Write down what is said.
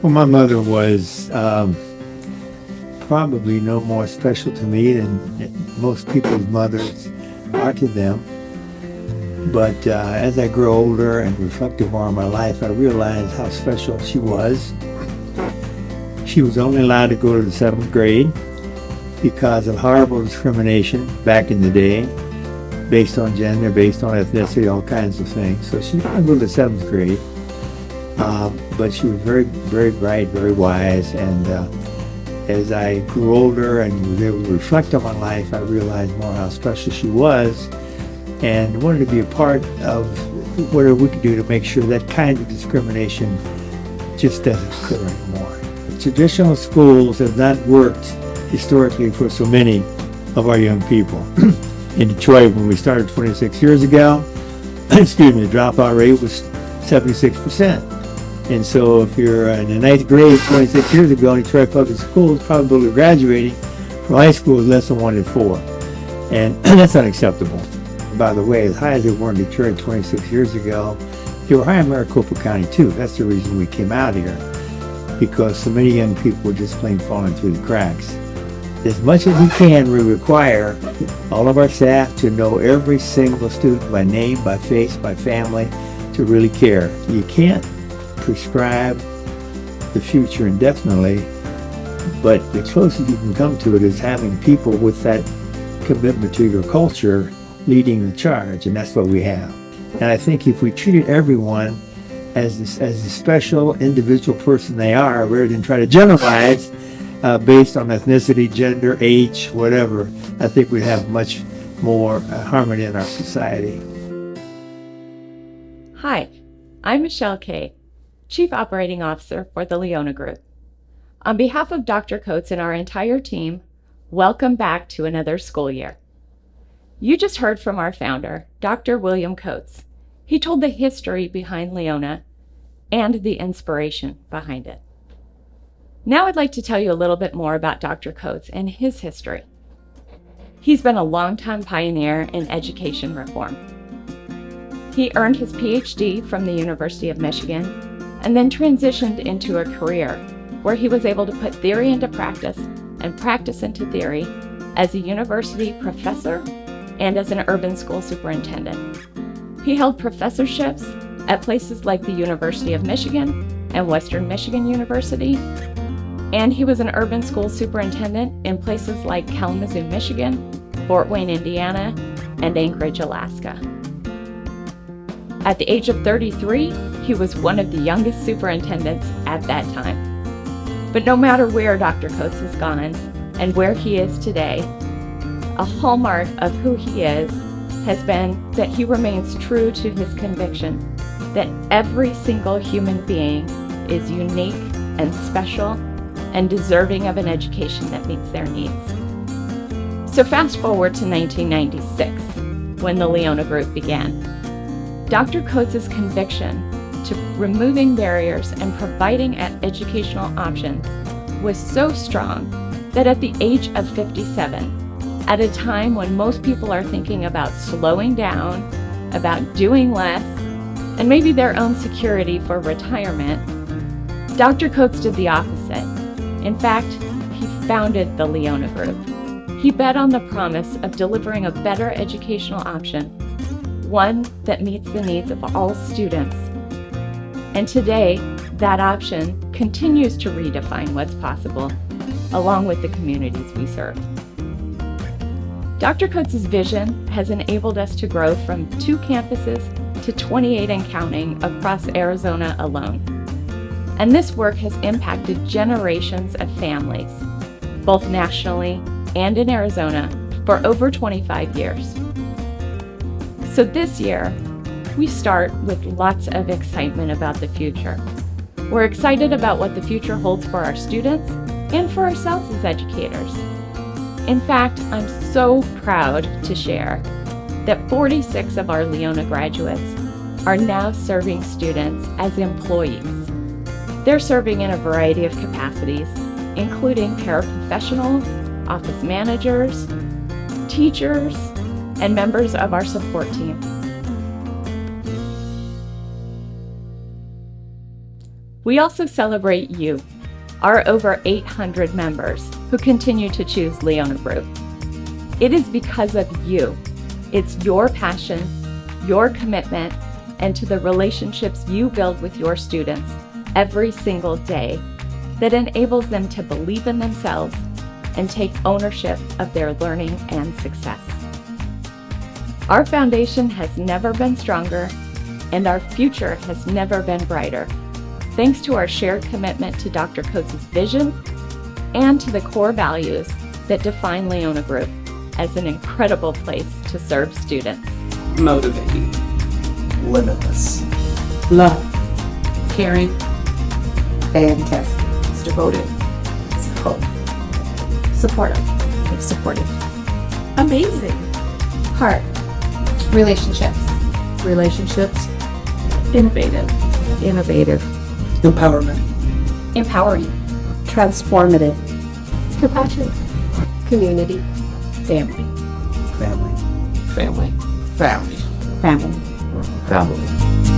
Well, my mother was probably no more special to me than most people's mothers are to them. But as I grew older and reflected more on my life, I realized how special she was. She was only allowed to go to the 7th grade because of horrible discrimination back in the day, based on gender, based on ethnicity, all kinds of things. So she didn't go to the 7th grade, but she was very, very bright, very wise. And as I grew older and was able to reflect on my life, I realized more how special she was, and wanted to be a part of whatever we could do to make sure that kind of discrimination just doesn't occur anymore. Traditional schools have not worked historically for so many of our young people. In Detroit, when we started 26 years ago, the dropout rate was 76%. And so if you're in the 9th grade 26 years ago in Detroit Public Schools, probability of graduating from high school is less than 1 in 4. And that's unacceptable. By the way, as high as they were in Detroit 26 years ago, they were high in Maricopa County too. That's the reason we came out here, because so many young people were just plain falling through the cracks. As much as we can, we require all of our staff to know every single student by name, by face, by family, to really care. You can't prescribe the future indefinitely, but the closest you can come to it is having people with that commitment to your culture leading the charge, and that's what we have. And I think if we treated everyone as the special individual person they are, rather than try to generalize based on ethnicity, gender, age, whatever, I think we'd have much more harmony in our society. Hi, I'm Michelle Kay, Chief Operating Officer for the Leona Group. On behalf of Dr. Coates and our entire team, welcome back to another school year. You just heard from our founder, Dr. William Coates. He told the history behind Leona and the inspiration behind it. Now I'd like to tell you a little bit more about Dr. Coates and his history. He's been a longtime pioneer in education reform. He earned his PhD from the University of Michigan and then transitioned into a career where he was able to put theory into practice and practice into theory as a university professor and as an urban school superintendent. He held professorships at places like the University of Michigan and Western Michigan University, and he was an urban school superintendent in places like Kalamazoo, Michigan, Fort Wayne, Indiana, and Anchorage, Alaska. At the age of 33, he was one of the youngest superintendents at that time. But no matter where Dr. Coates has gone and where he is today, a hallmark of who he is has been that he remains true to his conviction that every single human being is unique and special and deserving of an education that meets their needs. So fast forward to 1996, when the Leona Group began. Dr. Coates' conviction to removing barriers and providing educational options was so strong that at the age of 57, at a time when most people are thinking about slowing down, about doing less, and maybe their own security for retirement, Dr. Coates did the opposite. In fact, he founded the Leona Group. He bet on the promise of delivering a better educational option, one that meets the needs of all students. And today, that option continues to redefine what's possible, along with the communities we serve. Dr. Coates' vision has enabled us to grow from 2 campuses to 28 and counting across Arizona alone. And this work has impacted generations of families, both nationally and in Arizona, for over 25 years. So this year, we start with lots of excitement about the future. We're excited about what the future holds for our students and for ourselves as educators. In fact, I'm so proud to share that 46 of our Leona graduates are now serving students as employees. They're serving in a variety of capacities, including paraprofessionals, office managers, teachers, and members of our support team. We also celebrate you, our over 800 members who continue to choose Leona Group. It is because of you. It's your passion, your commitment, and to the relationships you build with your students every single day that enables them to believe in themselves and take ownership of their learning and success. Our foundation has never been stronger, and our future has never been brighter, thanks to our shared commitment to Dr. Coates' vision and to the core values that define Leona Group as an incredible place to serve students. Motivating, limitless, Love. caring, Fantastic. it's devoted, It's hope. supportive, Amazing. Heart. Relationships. innovative, Empowerment. Empowering. Transformative. Compassion. Community. family, Family. family, Family. family.